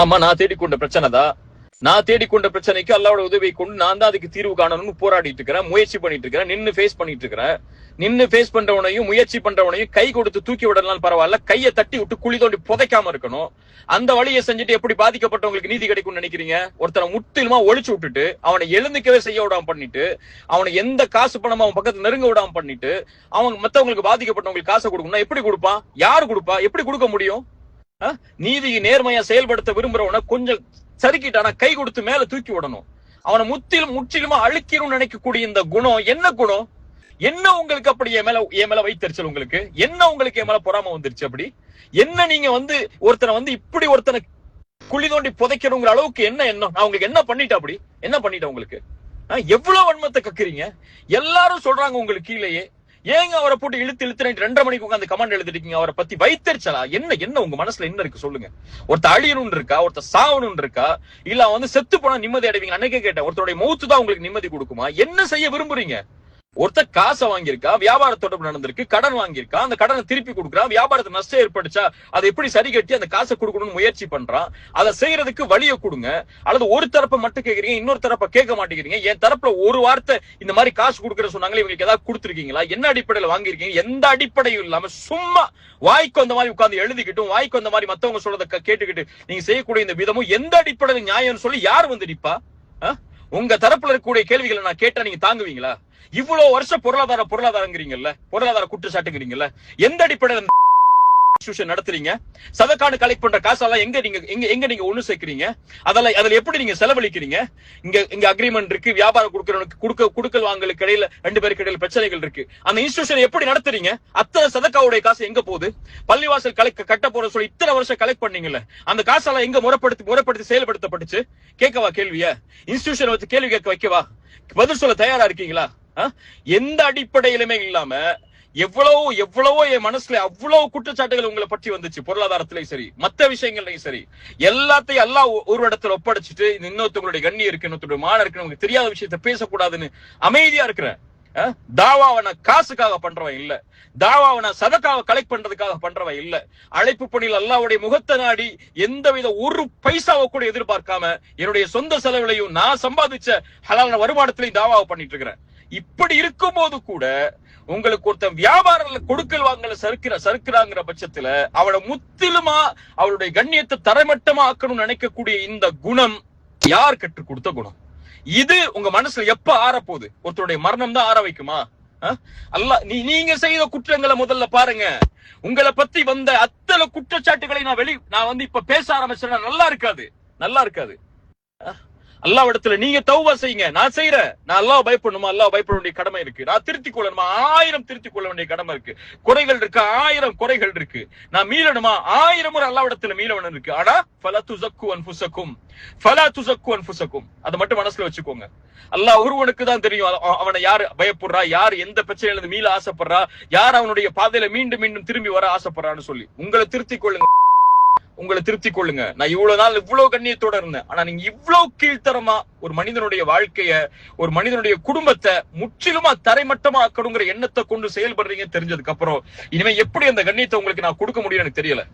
ஆமா, நான் தேடிக்கொண்ட பிரச்சனை தான். நான் தேடிக்கொண்ட பிரச்சனைக்கு அல்லாவோட உதவியை கொண்டு நான் தான் அதுக்கு தீர்வு காணணும்னு போராடிட்டு இருக்கிறேன், முயற்சி பண்ணிட்டு இருக்கிறேன், நின்னு ஃபேஸ் பண்ணிட்டு இருக்கிறேன். நின்னு ஃபேஸ் பண்றவனையும் முயற்சி பண்றவனையும் கை கொடுத்து தூக்கி விடலாம் பரவாயில்ல, கையை தட்டி விட்டு குழி தோண்டி புதைக்காம இருக்கணும். அந்த வழியை செஞ்சுட்டு எப்படி பாதிக்கப்பட்டவங்களுக்கு நீதி கிடைக்கும்னு நினைக்கிறீங்க? ஒருத்தரை முற்றிலுமா ஒழிச்சு விட்டுட்டு அவனை எழுந்துக்கவே செய்ய விடாம பண்ணிட்டு அவனை எந்த காசு பணமா அவன் பக்கத்துல நெருங்க விடாம பண்ணிட்டு அவன் மத்தவங்களுக்கு பாதிக்கப்பட்டவங்களுக்கு காசை கொடுக்கணும். எப்படி கொடுப்பான்? யாரு கொடுப்பா? எப்படி கொடுக்க முடியும்? நீதியை நேர்மையா செயல்படுத்த விரும்புறவனை கொஞ்சம் சறுக்கிட்டானா கை கொடுத்து மேல தூக்கி விடணும். அவனை முற்றிலுமா அழிக்கணும்னு நினைக்கக்கூடிய இந்த குணம் என்ன குணம்? என்ன உங்களுக்கு அப்படி என் மேல வைத்தறிச்சல்? உங்களுக்கு என்ன? உங்களுக்கு என் மேல பொறாம வந்துருச்சு? அப்படி என்ன? நீங்க ஒருத்தனை இப்படி ஒருத்தனை குழி தோண்டி புதைக்கணுங்கிற அளவுக்கு என்ன எண்ணம்? நான் உங்களுக்கு என்ன பண்ணிட்டேன்? அப்படி என்ன பண்ணிட்டேன் உங்களுக்கு? எவ்வளவு வன்மத்தை கக்குறீங்க? எல்லாரும் சொல்றாங்க உங்களுக்கு கீழேயே. ஏங்க அவரை போட்டு இழுத்து 2:30 மணிக்கு உட்காந்து கமெண்ட் எழுதிருக்கீங்க? அவரை பத்தி வைத்தறிச்சலா? என்ன உங்க மனசுல என்ன இருக்கு சொல்லுங்க. ஒருத்தர் அழியணும்னு இருக்கா? ஒருத்தர் சாவணும்னு இருக்கா? இல்ல செத்து போனா நிம்மதி அடைவீங்க? அன்னைக்கே கேட்டேன், ஒருத்தருடைய மௌத்து தான் உங்களுக்கு நிம்மதி கொடுக்குமா? என்ன செய்ய விரும்புறீங்க? ஒருத்தர் காசை வாங்கியிருக்கா, வியாபார தொடர்பு நடந்திருக்கு, கடன் வாங்கியிருக்கா, அந்த கடனை திருப்பி கொடுக்குறான், வியாபாரத்துக்கு நஷ்டம் ஏற்பட்டுச்சா அதை எப்படி சரி கட்டி அந்த காசை கொடுக்கணும்னு முயற்சி பண்றான். அதை செய்யறதுக்கு வழியை கொடுங்க. அல்லது ஒரு தரப்பை மட்டும் கேக்குறீங்க, இன்னொரு தரப்பை கேட்க மாட்டேங்கிறீங்க. என் தரப்புல ஒரு வார்த்தை இந்த மாதிரி காசு கொடுக்குற சொன்னாங்களே, இவங்களுக்கு ஏதாவது கொடுத்துருக்கீங்களா? என்ன அடிப்படையில வாங்கியிருக்கீங்க? எந்த அடிப்படையும் இல்லாம சும்மா வாய்க்கு அந்த மாதிரி உட்கார்ந்து எழுதிக்கிட்டும் வாய்க்கு அந்த மாதிரி மத்தவங்க சொல்றதை கேட்டுக்கிட்டு நீங்க செய்யக்கூடிய இந்த விதமும் எந்த அடிப்படையில் நியாயம்னு சொல்லி யார் வந்து நிப்பா? உங்க தரப்புல இருக்கக்கூடிய கேள்விகளை நான் கேட்டா நீங்க தாங்குவீங்களா? இவ்வளவு வருஷம் பொருளாதாரங்கிறீங்கல்ல, பொருளாதார குற்றச்சாட்டுங்கிறீங்கல்ல, எந்த அடிப்படையில் நடத்துறீங்க? சதக்கான கலெக்ட் பண்ற காசெல்லாம் எங்க நீங்க ஒண்ணு சேர்க்கிறீங்க? அதுல எப்படி நீங்க செலவழிக்கிறீங்க? இங்க அக்ரிமெண்ட் இருக்கு, வியாபாரம் கொடுக்கல் வாங்கலுக்கு இடையில 2 பேருக்கு இடையில பிரச்சனைகள் இருக்கு. அந்த இன்ஸ்டிடியூஷன் எப்படி நடத்துறீங்க? அத்தனை சதக்காவுடைய காசு எங்க போகுது? பள்ளிவாசல் கட்ட போற சொல்லி இத்தனை வருஷம் கலெக்ட் பண்ணீங்கல்ல, அந்த காசெல்லாம் எங்க முறைப்படுத்தி செயல்படுத்தப்பட்டுச்சு? கேட்கவா கேள்விய? இன்ஸ்டிடியூஷன் வச்சு கேள்வி கேட்க வைக்கவா? பதில் சொல்ல தயாரா இருக்கீங்களா? எந்த அடிப்படையிலுமே இல்லாம எவ்வளவோ என் மனசுல அவ்வளவு குற்றச்சாட்டுகள் உங்களை பற்றி வந்துச்சு. பொருளாதாரத்திலையும் சரி, மத்த விஷயங்கள்லயும் சரி, எல்லாத்தையும் எல்லாம் ஒரு இடத்துல ஒப்படைச்சிட்டு இன்னொருத்தவங்களுடைய கண்ணி இருக்கு, இன்னொருத்தருடைய மான இருக்கு, உங்களுக்கு தெரியாத விஷயத்த பேசக்கூடாதுன்னு அமைதியா இருக்கிறேன். தாவாவை காசுக்காக பண்றவன் இல்ல, தாவாவை சதக்காக கலெக்ட் பண்றதுக்காக பண்றவன் இல்ல. அழைப்பு பணியில் அல்லாஹ்வுடைய முகத்தை நாடி எந்தவித ஒரு பைசாவை கூட எதிர்பார்க்காம என்னுடைய சொந்த செலவுலையும் நான் சம்பாதிச்ச ஹலாலான வருமானத்திலையும் தாவாவை பண்ணிட்டு இருக்கிறேன். இப்படி இருக்கும் போது கூட உங்களுக்கு ஒருத்தன் வியாபார கொடுக்கல் வாங்கல சறுக்கிறாங்கிற பட்சத்துல அவளை முற்றிலுமா அவளுடைய கண்ணியத்தை தரைமட்டமா ஆக்கணும்னு நினைக்கக்கூடிய இந்த குணம் யார் கற்றுக் கொடுத்த குணம்? இது உங்க மனசுல எப்ப ஆறப்போகுது? ஒருத்தருடைய மரணம் தான் ஆற வைக்குமா? நீங்க செய்த குற்றங்களை முதல்ல பாருங்க. உங்களை பத்தி வந்த அத்தனை குற்றச்சாட்டுகளை நான் இப்ப பேச ஆரம்பிச்சேன்னா நல்லா இருக்காது. அல்லாஹ்விடத்துல நீங்க தௌபா செய்யுங்க. நான் செய்யறேன். நான் அல்லாஹ் பயப்படணுமா? அல்லாஹ் பயப்பட வேண்டிய கடமை இருக்கு. நான் திருத்திக் கொள்ளணுமா? 1000 திருத்திக் கொள்ள வேண்டிய கடமை இருக்கு. குறைகள் இருக்கு, 1000 குறைகள் இருக்கு. நான் மீளணுமா? 1000 முறை அல்லாஹ்விடத்துல மீளவனும் இருக்கு. ஆனா ஃபலா துஸக்கு அன்ஃபுஸக்கும் அதை மட்டும் மனசுல வச்சுக்கோங்க. அல்லாஹ் ஒருவனுக்கு தான் தெரியும் அவனை யாரு பயப்படுறா, யார் எந்த பிரச்சனையில இருந்து மீள ஆசைப்படுறா, யார் அவனுடைய பாதையில மீண்டும் திரும்பி வர ஆசைப்படுறான்னு சொல்லி உங்களை திருத்திக் கொள்ளுங்க. நான் இவ்வளவு நாள் இவ்வளவு கண்ணியத்தோட இருந்தேன். ஆனா நீங்க இவ்வளவு கீழ்த்தரமா ஒரு மனிதனுடைய வாழ்க்கைய, ஒரு மனிதனுடைய குடும்பத்தை முற்றிலுமா தரைமட்டமா ஆக்கணுங்கிற எண்ணத்தை கொண்டு செயல்படுறீங்க தெரிஞ்சதுக்கு அப்புறம் இனிமே எப்படி அந்த கண்ணியத்தை உங்களுக்கு நான் கொடுக்க முடியும் எனக்கு தெரியல.